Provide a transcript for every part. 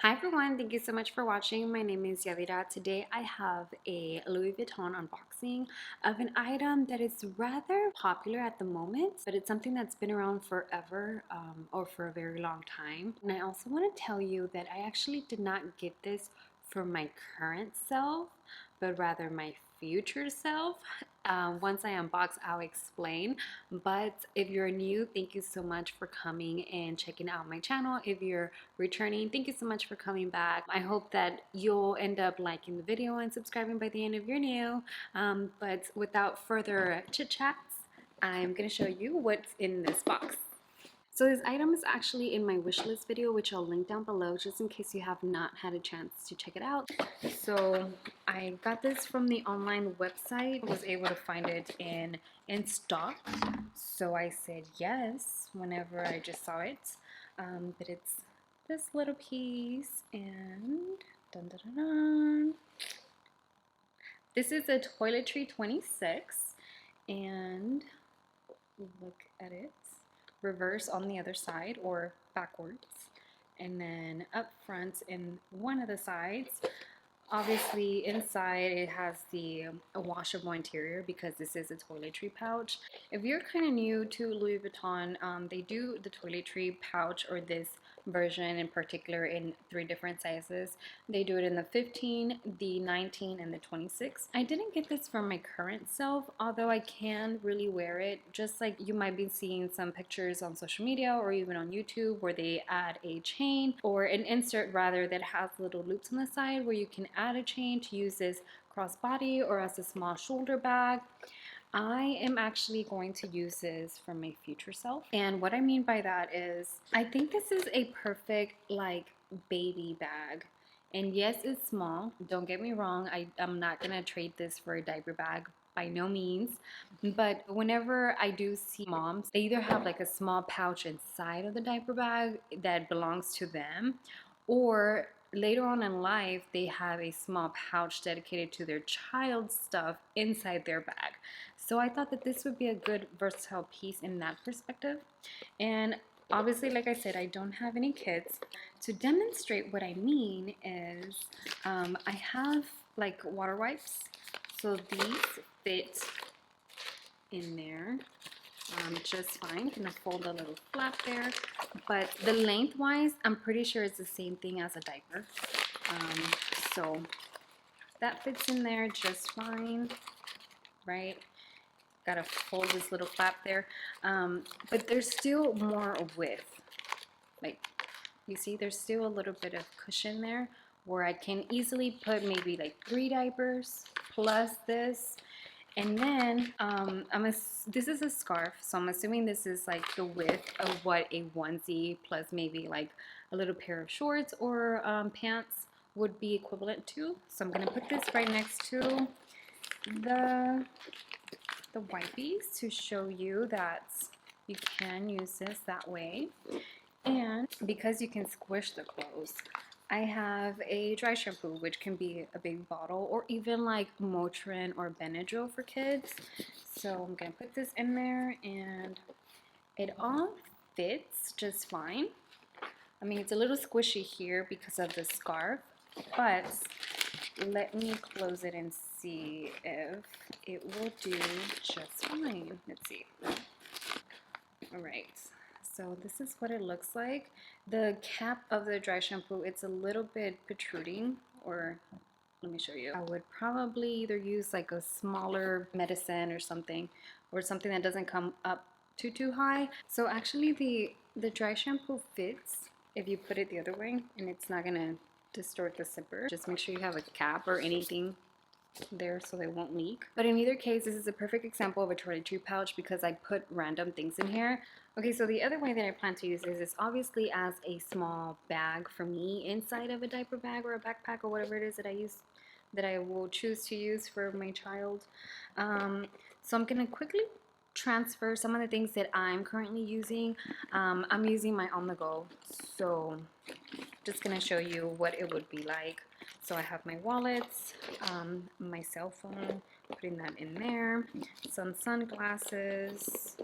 Hi everyone, thank you so much for watching. My name is Yadira. Today I have a Louis Vuitton unboxing of an item that is rather popular at the moment, but it's something that's been around forever or for a very long time. And I also want to tell you that I actually did not get this for my current self, but rather my future self. Once I unbox, I'll explain. But if you're new, thank you so much for coming and checking out my channel. If you're returning, thank you so much for coming back. I hope that you'll end up liking the video and subscribing by the end if you're new. But without further chit chats, I'm gonna show you what's in this box. So this item is actually in my wish list video, which I'll link down below just in case you have not had a chance to check it out. So I got this from the online website, was able to find it in stock. So I said yes whenever I just saw it. But it's this little piece and dun, dun, dun, dun. This is a Toiletry 26 and look at it. Reverse on the other side or backwards, and then up front in one of the sides. Obviously inside it has the washable interior because this is a toiletry pouch. If you're kind of new to Louis Vuitton, they do the toiletry pouch, or this version in particular, in 3 different sizes. They do it in the 15, the 19, and the 26. I didn't get this from my current self, although I can really wear it, just like you might be seeing some pictures on social media or even on YouTube where they add a chain or an insert rather that has little loops on the side where you can add a chain to use this crossbody or as a small shoulder bag. I am actually going to use this for my future self. And what I mean by that is I think this is a perfect like baby bag. And yes, it's small. Don't get me wrong. I'm not going to trade this for a diaper bag by no means. But whenever I do see moms, they either have like a small pouch inside of the diaper bag that belongs to them, or later on in life, they have a small pouch dedicated to their child's stuff inside their bag. So I thought that this would be a good versatile piece in that perspective. And obviously, like I said, I don't have any kids. To demonstrate what I mean is I have like water wipes. So these fit in there just fine. Gonna fold a little flap there, but the lengthwise, I'm pretty sure it's the same thing as a diaper. So that fits in there just fine, right? Gotta fold this little flap there, but there's still more width. Like you see, there's still a little bit of cushion there where I can easily put maybe like 3 diapers plus this. And then this is a scarf, so I'm assuming this is like the width of what a onesie plus maybe like a little pair of shorts or pants would be equivalent to. So I'm gonna put this right next to the wipies to show you that you can use this that way. And because you can squish the clothes, I have a dry shampoo, which can be a big bottle or even like Motrin or Benadryl for kids. So I'm gonna put this in there and it all fits just fine. I mean, it's a little squishy here because of the scarf, but let me close it and see if it will do just fine. Let's see. All right. So this is what it looks like. The cap of the dry shampoo, it's a little bit protruding, or let me show you. I would probably either use like a smaller medicine or something that doesn't come up too high. So actually the dry shampoo fits if you put it the other way, and it's not gonna distort the zipper. Just make sure you have a cap or anything there so they won't leak. But in either case, this is a perfect example of a toiletry pouch because I put random things in here. Okay, so the other way that I plan to use this is obviously as a small bag for me inside of a diaper bag or a backpack or whatever it is that I will choose to use for my child. So I'm gonna quickly transfer some of the things that I'm currently using. I'm using my on the go, so just gonna show you what it would be like. So I have my wallets, my cell phone, putting that in there, some sunglasses,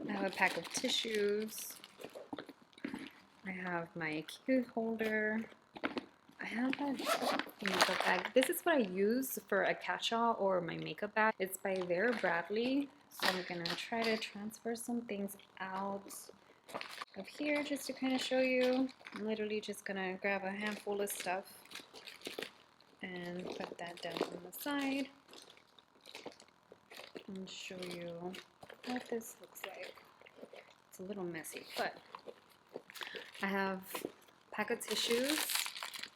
I have a pack of tissues, I have my key holder. I have a makeup bag. This is what I use for a catch-all or my makeup bag. It's by Vera Bradley. So I'm gonna try to transfer some things out of here just to kind of show you. I'm literally just gonna grab a handful of stuff and put that down on the side and show you what this looks like. It's a little messy, but I have a pack of tissues,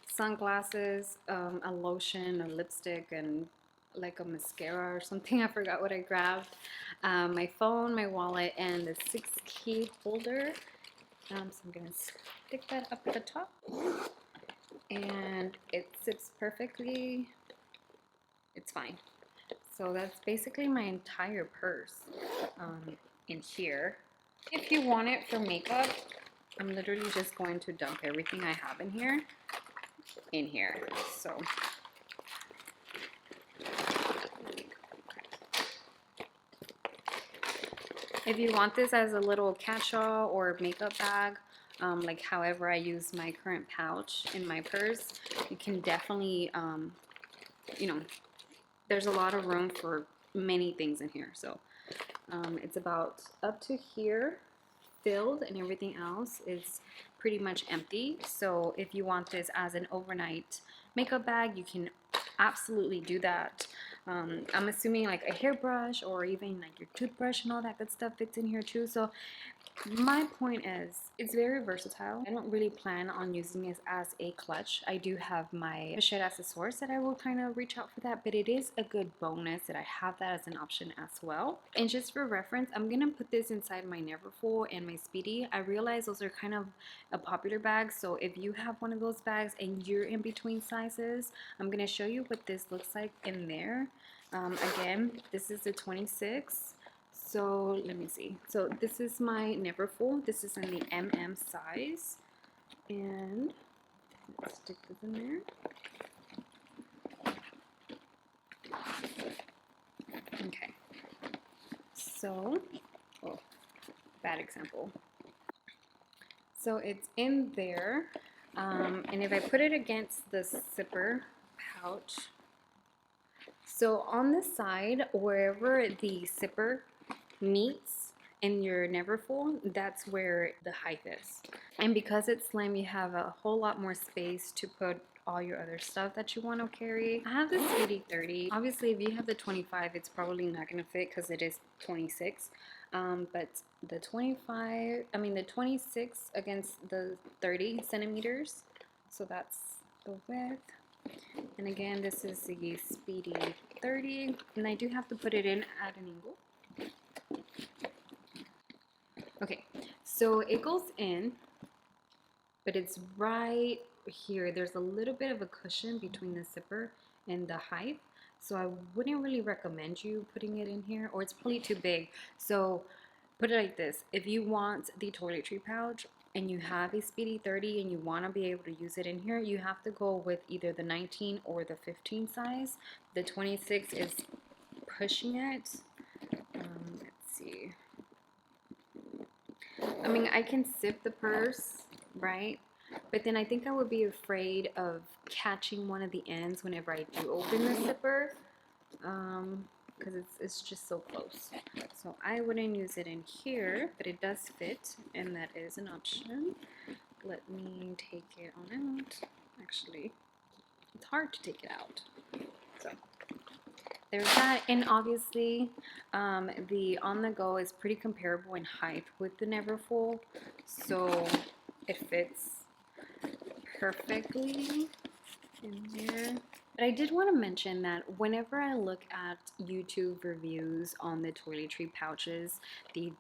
sunglasses, a lotion, a lipstick, and like a mascara or something. I forgot what I grabbed. My phone, my wallet, and the 6 key holder. So I'm gonna stick that up at the top, and it sits perfectly. It's fine. So that's basically my entire purse in here. If you want it for makeup, I'm literally just going to dump everything I have in here. So if you want this as a little catch-all or makeup bag, like however I use my current pouch in my purse, you can definitely, you know, there's a lot of room for many things in here. So it's about up to here filled, and everything else is pretty much empty. So if you want this as an overnight makeup bag, you can absolutely do that. I'm assuming like a hairbrush or even like your toothbrush and all that good stuff fits in here too. So my point is, it's very versatile. I don't really plan on using it as a clutch. I do have my Pochette accessories that I will kind of reach out for that, but it is a good bonus that I have that as an option as well. And just for reference, I'm gonna put this inside my Neverfull and my Speedy. I realize those are kind of a popular bag, so if you have one of those bags and you're in between sizes, I'm gonna show you what this looks like in there. Again, this is the 26. So let me see. So this is my Neverfull. This is in the MM size. And let's stick this in there. Okay. So, oh, bad example. So it's in there. And if I put it against the zipper pouch, so on the side, wherever the zipper meets in your Neverfull, that's where the height is. And because it's slim, you have a whole lot more space to put all your other stuff that you want to carry. I have the Speedy 30. Obviously, if you have the 25, it's probably not going to fit because it is 26. But the 26 against the 30 centimeters. So that's the width. And again, this is the Speedy 30. And I do have to put it in at an angle. Okay, so it goes in, but it's right here. There's a little bit of a cushion between the zipper and the height, so I wouldn't really recommend you putting it in here, or it's probably too big. So put it like this: if you want the toiletry pouch and you have a Speedy 30 and you want to be able to use it in here, you have to go with either the 19 or the 15 size. The 26 is pushing it. Let's see. I mean, I can zip the purse, right? But then I think I would be afraid of catching one of the ends whenever I do open the zipper, because it's just so close. So I wouldn't use it in here, but it does fit, and that is an option. Let me take it on out. Actually, it's hard to take it out. So there's that, and obviously the on the go is pretty comparable in height with the Neverfull, so it fits perfectly in there. But I did want to mention that whenever I look at YouTube reviews on the toiletry pouches, the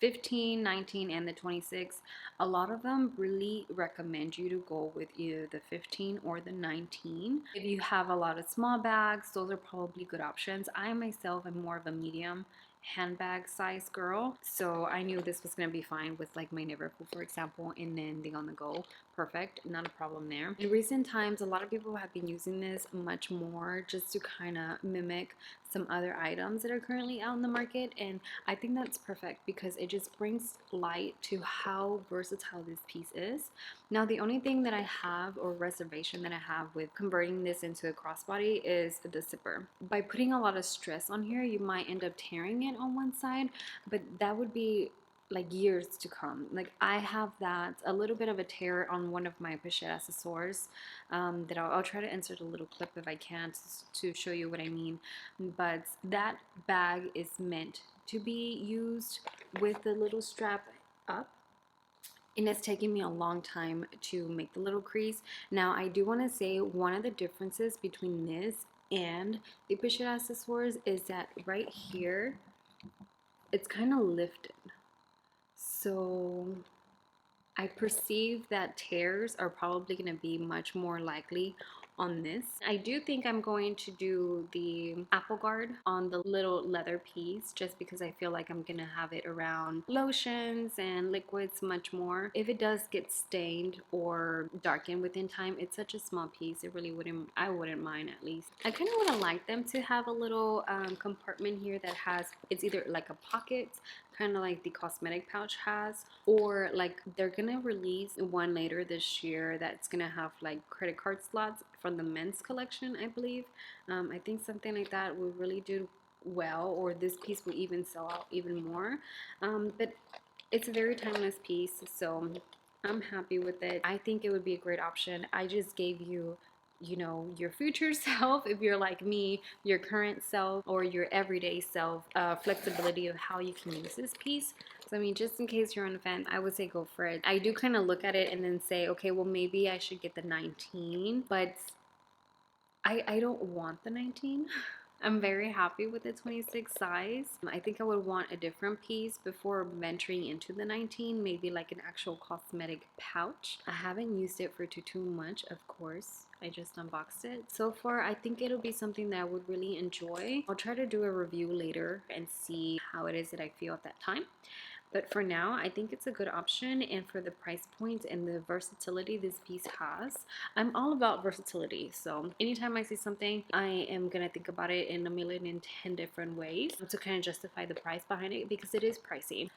15, 19, and the 26, a lot of them really recommend you to go with either the 15 or the 19. If you have a lot of small bags, those are probably good options. I myself am more of a medium handbag size girl, so I knew this was gonna be fine with like my Neverfull, for example, and then the on the go. Perfect, not a problem there. In recent times, a lot of people have been using this much more just to kind of mimic some other items that are currently out in the market, and I think that's perfect because it just brings light to how versatile this piece is. Now, the only thing that I have, or reservation that I have with converting this into a crossbody, is the zipper. By putting a lot of stress on here, you might end up tearing it on one side, but that would be like years to come. Like I have that a little bit of a tear on one of my Pochette accessories that I'll try to insert a little clip if I can to show you what I mean. But that bag is meant to be used with the little strap up, and it's taking me a long time to make the little crease. Now I do want to say one of the differences between this and the Pochette accessories is that right here it's kind of lifted, so I perceive that tears are probably going to be much more likely on this. I do think I'm going to do the apple guard on the little leather piece just because I feel like I'm going to have it around lotions and liquids much more. If it does get stained or darkened within time, it's such a small piece, I wouldn't mind at least. I kind of would have liked them to have a little compartment here that has, it's either like a pocket, kind of like the Cosmetic Pouch has, or like they're gonna release one later this year that's gonna have like credit card slots from the men's collection, I believe. I think something like that would really do well, or this piece will even sell out even more. But it's a very timeless piece, so I'm happy with it. I think it would be a great option. I just gave you, you know, your future self, if you're like me, your current self, or your everyday self, flexibility of how you can use this piece. So I mean, just in case you're on the fence, I would say go for it. I do kind of look at it and then say, okay, well maybe I should get the 19, but I don't want the 19. I'm very happy with the 26 size. I think I would want a different piece before venturing into the 19, maybe like an actual cosmetic pouch. I haven't used it for too much, of course. I just unboxed it. So far, I think it'll be something that I would really enjoy. I'll try to do a review later and see how it is that I feel at that time. But for now, I think it's a good option, and for the price point and the versatility this piece has, I'm all about versatility. So anytime I see something, I am gonna think about it in a million and 10 different ways to kind of justify the price behind it, because it is pricey.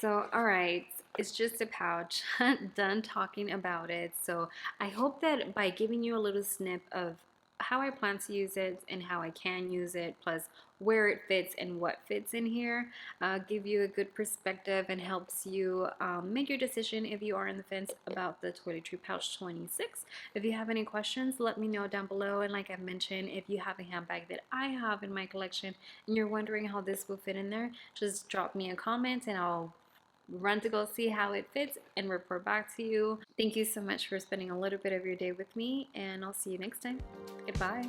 So all right, it's just a pouch. Done talking about it. So I hope that by giving you a little snip of how I plan to use it and how I can use it, plus where it fits and what fits in here, give you a good perspective and helps you make your decision if you are on the fence about the Toiletry Pouch 26. If you have any questions, let me know down below. And like I mentioned, if you have a handbag that I have in my collection and you're wondering how this will fit in there, just drop me a comment and I'll run to go see how it fits and report back to you. Thank you so much for spending a little bit of your day with me, and I'll see you next time. Goodbye.